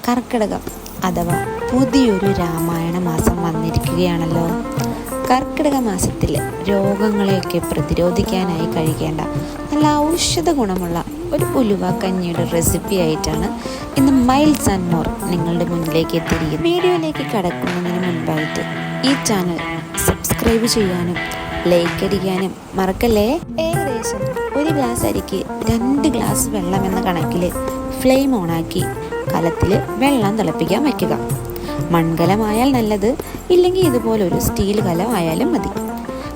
കർക്കിടകം അഥവാ പുതിയൊരു രാമായണ മാസം വന്നിരിക്കുകയാണല്ലോ. കർക്കിടക മാസത്തിൽ രോഗങ്ങളെയൊക്കെ പ്രതിരോധിക്കാനായി കഴിക്കേണ്ട നല്ല ഔഷധ ഗുണമുള്ള ഒരു ഉലുവ കഞ്ഞിയുടെ റെസിപ്പി ആയിട്ടാണ് ഇന്ന് മൈൽസ് ആൻഡ് മോർ നിങ്ങളുടെ മുന്നിലേക്ക് എത്തിയിരിക്കുന്നത്. വീഡിയോയിലേക്ക് കടക്കുന്നതിന് മുൻപായിട്ട് ഈ ചാനൽ സബ്സ്ക്രൈബ് ചെയ്യാനും ലൈക്ക് അടിക്കാനും മറക്കല്ലേ. ഏകദേശം ഒരു ഗ്ലാസ് അരിക്ക് 2 ഗ്ലാസ് വെള്ളം എന്ന കണക്കിൽ ഫ്ലെയിം ഓണാക്കി കലത്തിൽ വെള്ളം തിളപ്പിക്കാൻ വയ്ക്കുക. മൺകലമായാൽ നല്ലത്, ഇല്ലെങ്കിൽ ഇതുപോലൊരു സ്റ്റീൽ കലം ആയാലും മതി.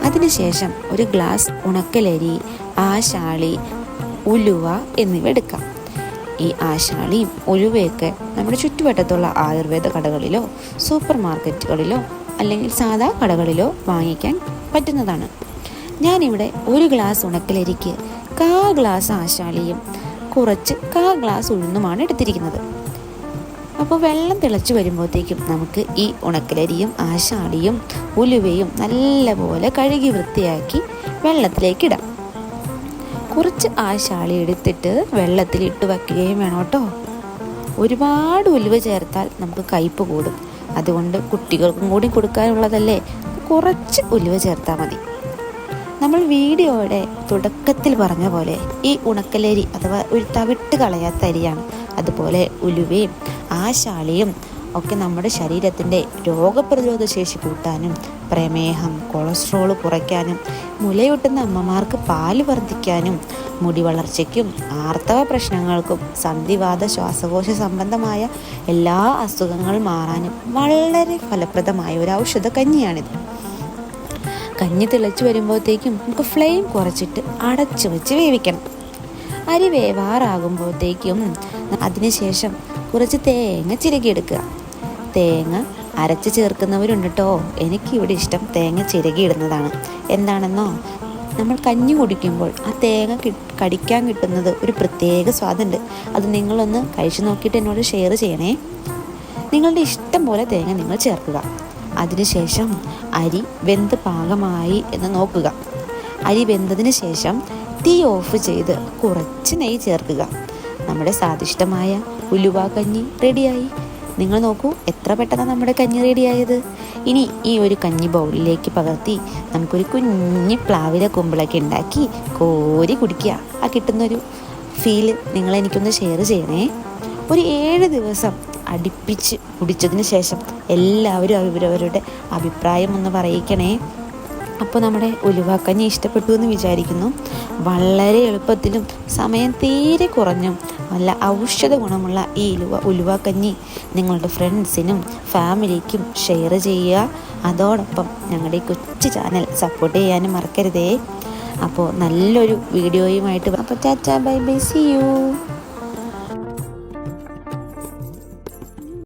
അതിനുശേഷം ഒരു ഗ്ലാസ് ഉണക്കലരി, ആശാളി, ഉലുവ എന്നിവ എടുക്കാം. ഈ ആശാളിയും ഉലുവയൊക്കെ നമ്മുടെ ചുറ്റുവട്ടത്തുള്ള ആയുർവേദ കടകളിലോ സൂപ്പർ മാർക്കറ്റുകളിലോ അല്ലെങ്കിൽ സാധാ കടകളിലോ വാങ്ങിക്കാൻ പറ്റുന്നതാണ്. ഞാനിവിടെ ഒരു ഗ്ലാസ് ഉണക്കലരിക്ക് 1/4 ഗ്ലാസ് ആശാളിയും കുറച്ച് 1/4 ഗ്ലാസ് ഉഴുന്നുമാണ് എടുത്തിരിക്കുന്നത്. അപ്പോൾ വെള്ളം തിളച്ച് വരുമ്പോഴത്തേക്കും നമുക്ക് ഈ ഉണക്കലരിയും ആശാളിയും ഉലുവയും നല്ലപോലെ കഴുകി വൃത്തിയാക്കി വെള്ളത്തിലേക്ക് ഇടാം. കുറച്ച് ആശാളി എടുത്തിട്ട് വെള്ളത്തിലിട്ട് വയ്ക്കുകയും വേണം കേട്ടോ. ഒരുപാട് ഉലുവ ചേർത്താൽ നമുക്ക് കയ്പ്പ് കൂടും. അതുകൊണ്ട് കുട്ടികൾക്കും കൂടി കൊടുക്കാനുള്ളതല്ലേ, കുറച്ച് ഉലുവ ചേർത്താൽ മതി. നമ്മൾ വീഡിയോയുടെ തുടക്കത്തിൽ പറഞ്ഞ പോലെ ഈ ഉണക്കലരി അഥവാ ഒരു തവിട്ട് കളയാത്ത അരിയാണ്. അതുപോലെ ഉലുവയും ആശാളിയും ഒക്കെ നമ്മുടെ ശരീരത്തിൻ്റെ രോഗപ്രതിരോധ ശേഷി കൂട്ടാനും പ്രമേഹം, കൊളസ്ട്രോൾ കുറയ്ക്കാനും, മുലയൂട്ടുന്ന അമ്മമാർക്ക് പാല് വർദ്ധിക്കാനും, മുടി വളർച്ചയ്ക്കും ആർത്തവ പ്രശ്നങ്ങൾക്കും സന്ധിവാത ശ്വാസകോശ സംബന്ധമായ എല്ലാ അസുഖങ്ങൾ മാറാനും വളരെ ഫലപ്രദമായ ഒരു ഔഷധ കഞ്ഞിയാണിത്. കഞ്ഞി തിളച്ച് വരുമ്പോഴത്തേക്കും നമുക്ക് ഫ്ലെയിം കുറച്ചിട്ട് അടച്ചു വെച്ച് വേവിക്കണം. അരി വേവാറാകുമ്പോഴത്തേക്കും അതിനുശേഷം കുറച്ച് തേങ്ങ ചിരകിയെടുക്കുക. തേങ്ങ അരച്ച് ചേർക്കുന്നവരുണ്ട് കേട്ടോ. എനിക്കിവിടെ ഇഷ്ടം തേങ്ങ ചിരകിയിടുന്നതാണ്. എന്താണെന്നോ, നമ്മൾ കഞ്ഞി കുടിക്കുമ്പോൾ ആ തേങ്ങ കടിക്കാൻ കിട്ടുന്നത് ഒരു പ്രത്യേക സ്വാദുണ്ട്. അത് നിങ്ങളൊന്ന് കഴിച്ചു നോക്കിയിട്ട് എന്നോട് ഷെയർ ചെയ്യണേ. നിങ്ങളുടെ ഇഷ്ടം പോലെ തേങ്ങ നിങ്ങൾ ചേർക്കുക. അതിനുശേഷം അരി വെന്ത് പാകമായി എന്ന് നോക്കുക. അരി വെന്തതിന് ശേഷം തീ ഓഫ് ചെയ്ത് കുറച്ച് നെയ്യ് ചേർക്കുക. നമ്മുടെ സ്വാദിഷ്ടമായ ഉലുവ കഞ്ഞി റെഡിയായി. നിങ്ങൾ നോക്കൂ, എത്ര പെട്ടെന്ന് നമ്മുടെ കഞ്ഞി റെഡിയായത്. ഇനി ഈ ഒരു കഞ്ഞി ബൗളിലേക്ക് പകർത്തി നമുക്കൊരു കുഞ്ഞ് പ്ലാവിലെ കുമ്പിളൊക്കെ ഉണ്ടാക്കി കോരി കുടിക്കുക. ആ കിട്ടുന്നൊരു ഫീല് നിങ്ങളെനിക്കൊന്ന് ഷെയർ ചെയ്യണേ. ഒരു 7 ദിവസം അടുപ്പിച്ച് കുടിച്ചതിന് ശേഷം എല്ലാവരും അവരവരുടെ അഭിപ്രായം ഒന്ന് പറയിക്കണേ. അപ്പോൾ നമ്മുടെ ഉലുവക്കഞ്ഞി ഇഷ്ടപ്പെട്ടു എന്ന് വിചാരിക്കുന്നു. വളരെ എളുപ്പത്തിലും സമയം തീരെ കുറഞ്ഞും നല്ല ഔഷധ ഗുണമുള്ള ഈ ഉലുവക്കഞ്ഞി നിങ്ങളുടെ ഫ്രണ്ട്സിനും ഫാമിലിക്കും ഷെയർ ചെയ്യുക. അതോടൊപ്പം ഞങ്ങളുടെ ഈ കൊച്ചു ചാനൽ സപ്പോർട്ട് ചെയ്യാനും മറക്കരുതേ. അപ്പോൾ നല്ലൊരു വീഡിയോയുമായിട്ട് അപ്പോൾ tata bye bye, see U.